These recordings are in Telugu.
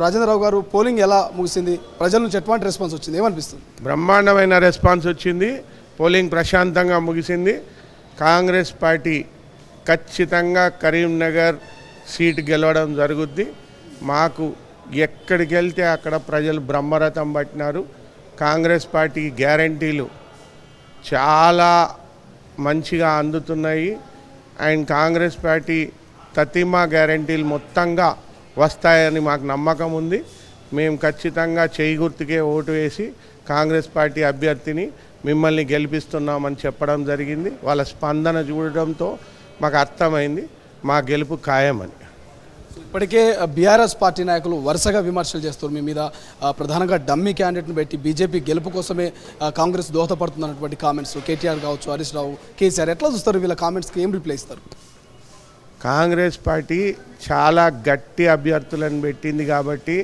రాజేంద్రరావు గారు పోలింగ్ ఎలా ముగిసింది? ప్రజల నుంచి ఎటువంటి రెస్పాన్స్ వచ్చింది? ఏమనిపిస్తుంది? బ్రహ్మాండమైన రెస్పాన్స్ వచ్చింది. పోలింగ్ ప్రశాంతంగా ముగిసింది. కాంగ్రెస్ పార్టీ ఖచ్చితంగా కరీంనగర్ సీటు గెలవడం జరుగుద్ది. మాకు ఎక్కడికి వెళ్తే అక్కడ ప్రజలు బ్రహ్మరథం పట్టినారు. కాంగ్రెస్ పార్టీ గ్యారంటీలు చాలా మంచిగా అందుతున్నాయి. అండ్ కాంగ్రెస్ పార్టీ తతిమా గ్యారంటీలు మొత్తంగా వస్తాయని మాకు నమ్మకం ఉంది. మేము ఖచ్చితంగా చేయి గుర్తుకే ఓటు వేసి కాంగ్రెస్ పార్టీ అభ్యర్థిని మిమ్మల్ని గెలిపిస్తున్నామని చెప్పడం జరిగింది. వాళ్ళ స్పందన చూడడంతో మాకు అర్థమైంది మా గెలుపు ఖాయమని. ఇప్పటికే బీఆర్ఎస్ పార్టీ నాయకులు వరుసగా విమర్శలు చేస్తారు మీ మీద. ప్రధానంగా డమ్మీ క్యాండిడేట్ను పెట్టి బీజేపీ గెలుపు కోసమే కాంగ్రెస్ దోహదపడుతున్నటువంటి కామెంట్స్ కేటీఆర్ కావచ్చు, హరీష్ రావు, కేసీఆర్ ఎట్లా చూస్తారు? వీళ్ళ కామెంట్స్కి ఏం రిప్లై ఇస్తారు? కాంగ్రెస్ పార్టీ చాలా గట్టి అభ్యర్థులను పెట్టింది కాబట్టి,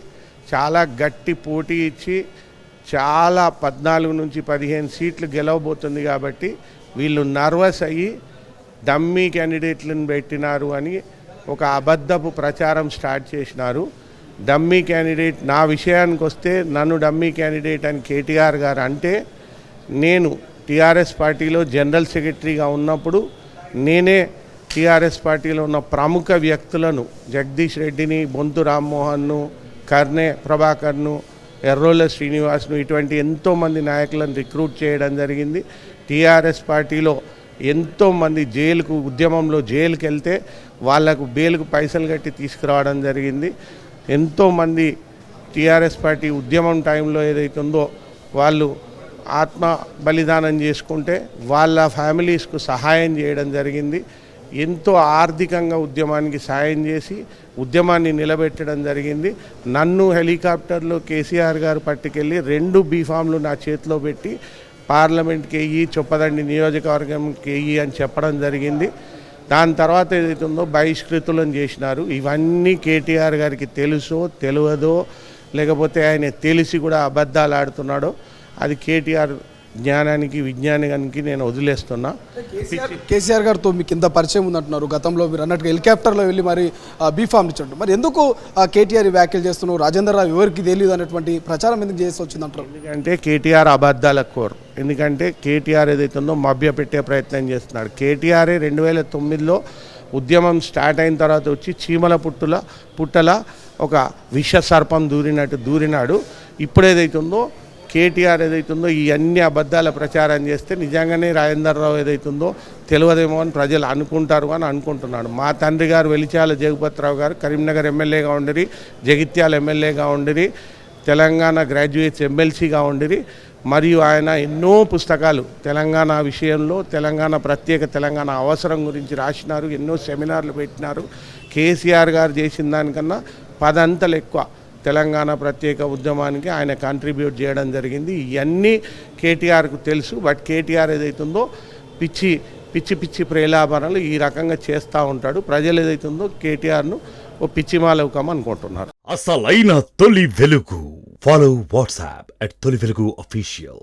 చాలా గట్టి పోటీ ఇచ్చి చాలా 14 నుంచి 15 సీట్లు గెలవబోతుంది కాబట్టి వీళ్ళు నర్వస్ అయ్యి డమ్మీ క్యాండిడేట్లను పెట్టినారు అని ఒక అబద్ధపు ప్రచారం స్టార్ట్ చేసినారు. డమ్మీ క్యాండిడేట్ నా విషయానికి వస్తే నన్ను డమ్మీ క్యాండిడేట్ అని కేటీఆర్ గారు అంటే, నేను టీఆర్ఎస్ పార్టీలో జనరల్ సెక్రటరీగా ఉన్నప్పుడు నేనే టీఆర్ఎస్ పార్టీలో ఉన్న ప్రముఖ వ్యక్తులను జగదీష్ రెడ్డిని, బొంతు రామ్మోహన్ను, కర్నే ప్రభాకర్ను, ఎర్రోల శ్రీనివాస్ను ఇటువంటి ఎంతోమంది నాయకులను రిక్రూట్ చేయడం జరిగింది. టీఆర్ఎస్ పార్టీలో ఎంతోమంది జైలుకు ఉద్యమంలో జైలుకి వెళ్తే వాళ్లకు బెయిల్కు పైసలు కట్టి తీసుకురావడం జరిగింది. ఎంతోమంది టీఆర్ఎస్ పార్టీ ఉద్యమం టైంలో ఏదైతుందో వాళ్ళు ఆత్మ బలిదానం చేసుకుంటే వాళ్ళ ఫ్యామిలీస్కు సహాయం చేయడం జరిగింది. ఎంతో ఆర్థికంగా ఉద్యమానికి సాయం చేసి ఉద్యమాన్ని నిలబెట్టడం జరిగింది. నన్ను హెలికాప్టర్లో కేసీఆర్ గారు పట్టుకెళ్ళి 2 బీఫామ్లు నా చేతిలో పెట్టి పార్లమెంట్కి వెయ్యి, చొప్పదండి నియోజకవర్గంకి వెయ్యి అని చెప్పడం జరిగింది. దాని తర్వాత ఏదైతుందో బహిష్కృతులను చేసినారు. ఇవన్నీ కేటీఆర్ గారికి తెలుసో తెలియదో, లేకపోతే ఆయన తెలిసి కూడా అబద్ధాలు ఆడుతున్నాడో అది కేటీఆర్ జ్ఞానానికి విజ్ఞానానికి నేను వదిలేస్తున్నా. కేసీఆర్ గారితో మీకు ఇంత పరిచయం ఉందంటున్నారు. గతంలో మీరు అన్నట్టుగా హెలికాప్టర్లో వెళ్ళి మరి బీఫామ్ ఇచ్చారు. మరి ఎందుకు కేటీఆర్ వ్యాఖ్యలు చేస్తున్నారు? రాజేంద్రరావు ఎవరికి తెలియదు అనేటువంటి ప్రచారం ఎందుకు చేసి వచ్చిందంటారు? ఎందుకంటే కేటీఆర్ అబద్ధాల కోరు. ఎందుకంటే కేటీఆర్ ఏదైతుందో మభ్య పెట్టే ప్రయత్నం చేస్తున్నాడు. కేటీఆరే 2009లో ఉద్యమం స్టార్ట్ అయిన తర్వాత వచ్చి చీమల పుట్టల ఒక విష సర్పం దూరినాడు. ఇప్పుడు ఏదైతుందో కేటీఆర్ ఏదైతుందో ఈ అన్ని అబద్ధాల ప్రచారం చేస్తే నిజంగానే రాజేంద్రరావు ఏదైతుందో తెలియదేమో అని ప్రజలు అనుకుంటారు అని అనుకుంటున్నాడు. మా తండ్రి గారు వెలిచాల జగపతిరావు గారు కరీంనగర్ ఎమ్మెల్యేగా ఉండిరి, జగిత్యాల ఎమ్మెల్యేగా ఉండిరి, తెలంగాణ గ్రాడ్యుయేట్స్ ఎమ్మెల్సీగా ఉండిరి. మరియు ఆయన ఎన్నో పుస్తకాలు తెలంగాణ విషయంలో, ప్రత్యేక తెలంగాణ అవసరం గురించి రాసినారు. ఎన్నో సెమినార్లు పెట్టినారు. కేసీఆర్ గారు చేసిన దానికన్నా 10 అంతలు ఎక్కువ తెలంగాణ ప్రత్యేక ఉద్యమానికి ఆయన కాంట్రిబ్యూట్ చేయడం జరిగింది. ఇవన్నీ కేటీఆర్కు తెలుసు. బట్ కేటీఆర్ ఏదైతుందో పిచ్చి ప్రేలాభరణలు ఈ రకంగా చేస్తూ ఉంటాడు. ప్రజలు ఏదైతుందో కేటీఆర్ను ఓ పిచ్చిమాలవుకం అనుకుంటున్నారు. అసలైన తొలి వెలుగు. ఫాలో వాట్సాప్ @తొలి వెలుగు official.